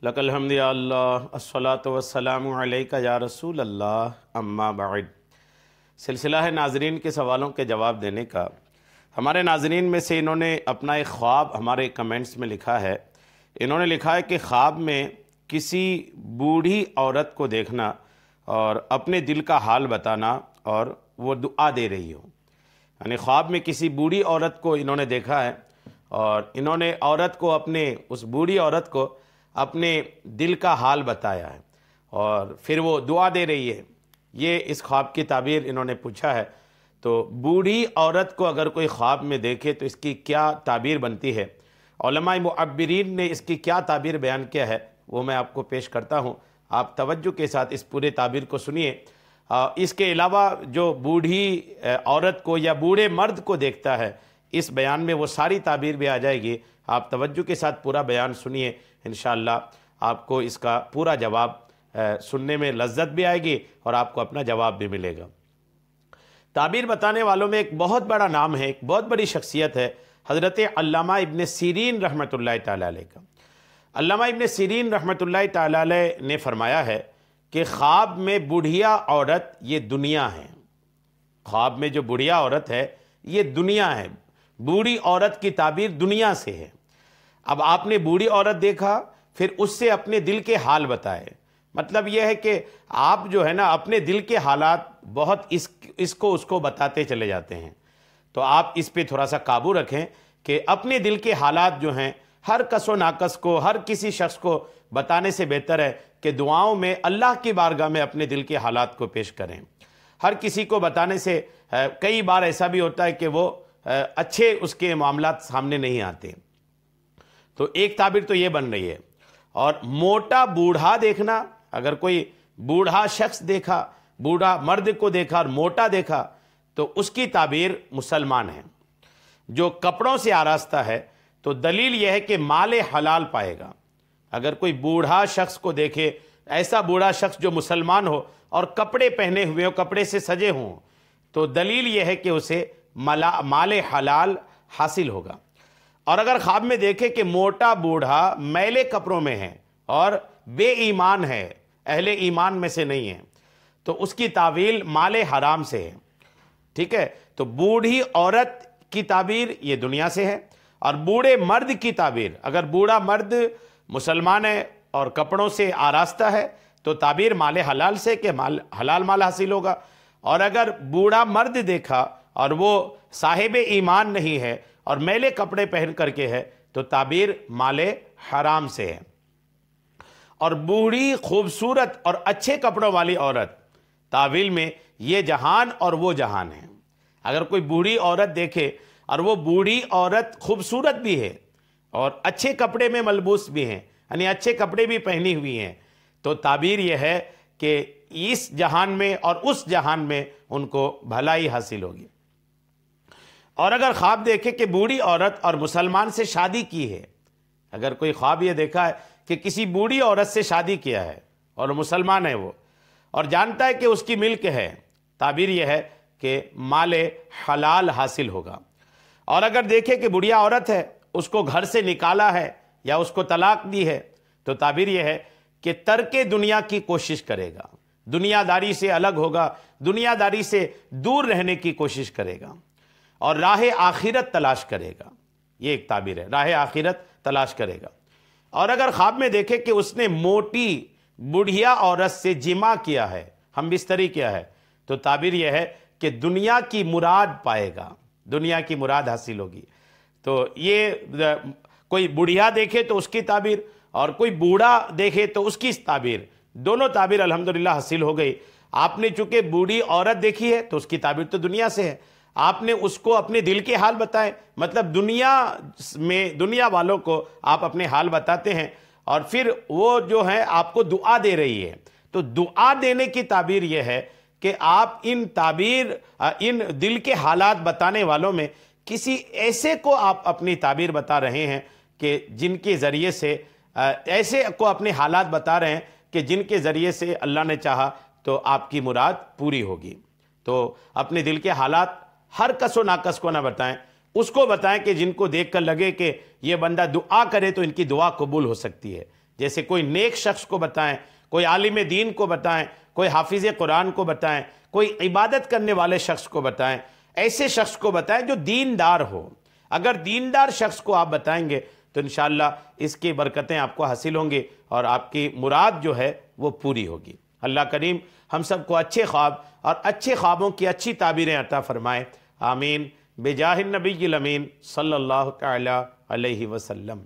لک الحمد یا اللہ الصلاۃ والسلام علیک یا رسول اللہ اما بعد۔ سلسلہ ہے ناظرین کے سوالوں کے جواب دینے کا۔ ہمارے ناظرین میں سے انہوں نے اپنا ایک خواب ہمارے کمنٹس میں لکھا ہے۔ انہوں نے لکھا ہے کہ خواب میں کسی بوڑھی عورت کو دیکھنا اور اپنے دل کا حال بتانا اور وہ دعا دے رہی ہو۔ یعنی خواب میں کسی بوڑھی عورت کو انہوں نے دیکھا ہے اور انہوں نے اس بوڑھی عورت کو اپنے دل کا حال بتایا ہے اور پھر وہ دعا دے رہی ہے۔ یہ اس خواب کی تعبیر انہوں نے پوچھا ہے۔ تو بوڑھی عورت کو اگر کوئی خواب میں دیکھے تو اس کی کیا تعبیر بنتی ہے، علماء معبرین نے اس کی کیا تعبیر بیان کیا ہے، وہ میں آپ کو پیش کرتا ہوں۔ آپ توجہ کے ساتھ اس پورے تعبیر کو سنیے۔ اس کے علاوہ جو بوڑھی عورت کو یا بوڑھے مرد کو دیکھتا ہے، اس بیان میں وہ ساری تعبیر بھی آ جائے گی۔ آپ توجہ کے ساتھ پورا بیان سنیے، انشاءاللہ آپ کو اس کا پورا جواب سننے میں لذت بھی آئے گی اور آپ کو اپنا جواب بھی ملے گا۔ تعبیر بتانے والوں میں ایک بہت بڑا نام ہے، ایک بہت بڑی شخصیت ہے، حضرت علامہ ابن سیرین رحمۃ اللہ تعالی علیہ کا۔ علامہ ابن سیرین رحمۃ اللہ تعالی علیہ نے فرمایا ہے کہ خواب میں بوڑھیا عورت یہ دنیا ہے۔ خواب میں جو بوڑھیا عورت ہے یہ دنیا ہے۔ بوڑھی عورت کی تعبیر دنیا سے ہے۔ اب آپ نے بوڑھی عورت دیکھا، پھر اس سے اپنے دل کے حال بتائے۔ مطلب یہ ہے کہ آپ جو ہے نا اپنے دل کے حالات بہت اس کو بتاتے چلے جاتے ہیں۔ تو آپ اس پہ تھوڑا سا قابو رکھیں کہ اپنے دل کے حالات جو ہیں ہر کس و ناقص کو، ہر کسی شخص کو بتانے سے بہتر ہے کہ دعاؤں میں اللہ کی بارگاہ میں اپنے دل کے حالات کو پیش کریں۔ ہر کسی کو بتانے سے کئی بار ایسا بھی ہوتا ہے کہ وہ اچھے اس کے معاملات سامنے نہیں آتے۔ تو ایک تعبیر تو یہ بن رہی ہے۔ اور موٹا بوڑھا دیکھنا، اگر کوئی بوڑھا شخص دیکھا، بوڑھا مرد کو دیکھا اور موٹا دیکھا تو اس کی تعبیر مسلمان ہے۔ جو کپڑوں سے آراستہ ہے تو دلیل یہ ہے کہ مال حلال پائے گا۔ اگر کوئی بوڑھا شخص کو دیکھے، ایسا بوڑھا شخص جو مسلمان ہو اور کپڑے پہنے ہوئے ہو، کپڑے سے سجے ہوں، تو دلیل یہ ہے کہ اسے مال حلال حاصل ہوگا۔ اور اگر خواب میں دیکھے کہ موٹا بوڑھا میلے کپڑوں میں ہے اور بے ایمان ہے، اہل ایمان میں سے نہیں ہے، تو اس کی تعویل مال حرام سے ہے۔ ٹھیک ہے؟ تو بوڑھی عورت کی تعبیر یہ دنیا سے ہے، اور بوڑھے مرد کی تعبیر، اگر بوڑھا مرد مسلمان ہے اور کپڑوں سے آراستہ ہے تو تعبیر مال حلال سے کہ حلال مال حاصل ہوگا۔ اور اگر بوڑھا مرد دیکھا اور وہ صاحب ایمان نہیں ہے اور میلے کپڑے پہن کر کے ہے تو تعبیر مال حرام سے ہے۔ اور بوڑھی خوبصورت اور اچھے کپڑوں والی عورت، تعویل میں یہ جہان اور وہ جہان ہے۔ اگر کوئی بوڑھی عورت دیکھے اور وہ بوڑھی عورت خوبصورت بھی ہے اور اچھے کپڑے میں ملبوس بھی ہیں، یعنی اچھے کپڑے بھی پہنی ہوئی ہیں، تو تعبیر یہ ہے کہ اس جہان میں اور اس جہان میں ان کو بھلائی حاصل ہوگی۔ اور اگر خواب دیکھے کہ بوڑھی عورت اور مسلمان سے شادی کی ہے، اگر کوئی خواب یہ دیکھا ہے کہ کسی بوڑھی عورت سے شادی کیا ہے اور مسلمان ہے وہ، اور جانتا ہے کہ اس کی ملک ہے، تعبیر یہ ہے کہ مال حلال حاصل ہوگا۔ اور اگر دیکھے کہ بوڑھیا عورت ہے، اس کو گھر سے نکالا ہے یا اس کو طلاق دی ہے، تو تعبیر یہ ہے کہ ترک دنیا کی کوشش کرے گا، دنیا داری سے الگ ہوگا، دنیا داری سے دور رہنے کی کوشش کرے گا اور راہ آخرت تلاش کرے گا۔ یہ ایک تعبیر ہے، راہ آخرت تلاش کرے گا۔ اور اگر خواب میں دیکھے کہ اس نے موٹی بوڑھیا عورت سے جمع کیا ہے، ہم بستری کیا ہے، تو تعبیر یہ ہے کہ دنیا کی مراد پائے گا، دنیا کی مراد حاصل ہوگی۔ تو یہ کوئی بوڑھیا دیکھے تو اس کی تعبیر، اور کوئی بوڑھا دیکھے تو اس کی تعبیر، دونوں تعبیر الحمدللہ حاصل ہو گئی۔ آپ نے چونکہ بوڑھی عورت دیکھی ہے تو اس کی تعبیر تو دنیا سے ہے، آپ نے اس کو اپنے دل کے حال بتائے، مطلب دنیا والوں کو آپ اپنے حال بتاتے ہیں، اور پھر وہ جو ہے آپ کو دعا دے رہی ہے۔ تو دعا دینے کی تعبیر یہ ہے کہ آپ ان دل کے حالات بتانے والوں میں کسی ایسے کو آپ اپنی تعبیر بتا رہے ہیں کہ جن کے ذریعے سے ایسے کو اپنے حالات بتا رہے ہیں کہ جن کے ذریعے سے اللہ نے چاہا تو آپ کی مراد پوری ہوگی۔ تو اپنے دل کے حالات ہر کس و ناقص کو نہ بتائیں، اس کو بتائیں کہ جن کو دیکھ کر لگے کہ یہ بندہ دعا کرے تو ان کی دعا قبول ہو سکتی ہے۔ جیسے کوئی نیک شخص کو بتائیں، کوئی عالم دین کو بتائیں، کوئی حافظ قرآن کو بتائیں، کوئی عبادت کرنے والے شخص کو بتائیں، ایسے شخص کو بتائیں جو دیندار ہو۔ اگر دیندار شخص کو آپ بتائیں گے تو انشاءاللہ اس کی برکتیں آپ کو حاصل ہوں گی اور آپ کی مراد جو ہے وہ پوری ہوگی۔ اللہ کریم ہم سب کو اچھے خواب اور اچھے خوابوں کی اچھی تعبیریں عطا فرمائے، آمین، بجاہ النبی الامین صلی اللہ تعالی علیہ وسلم۔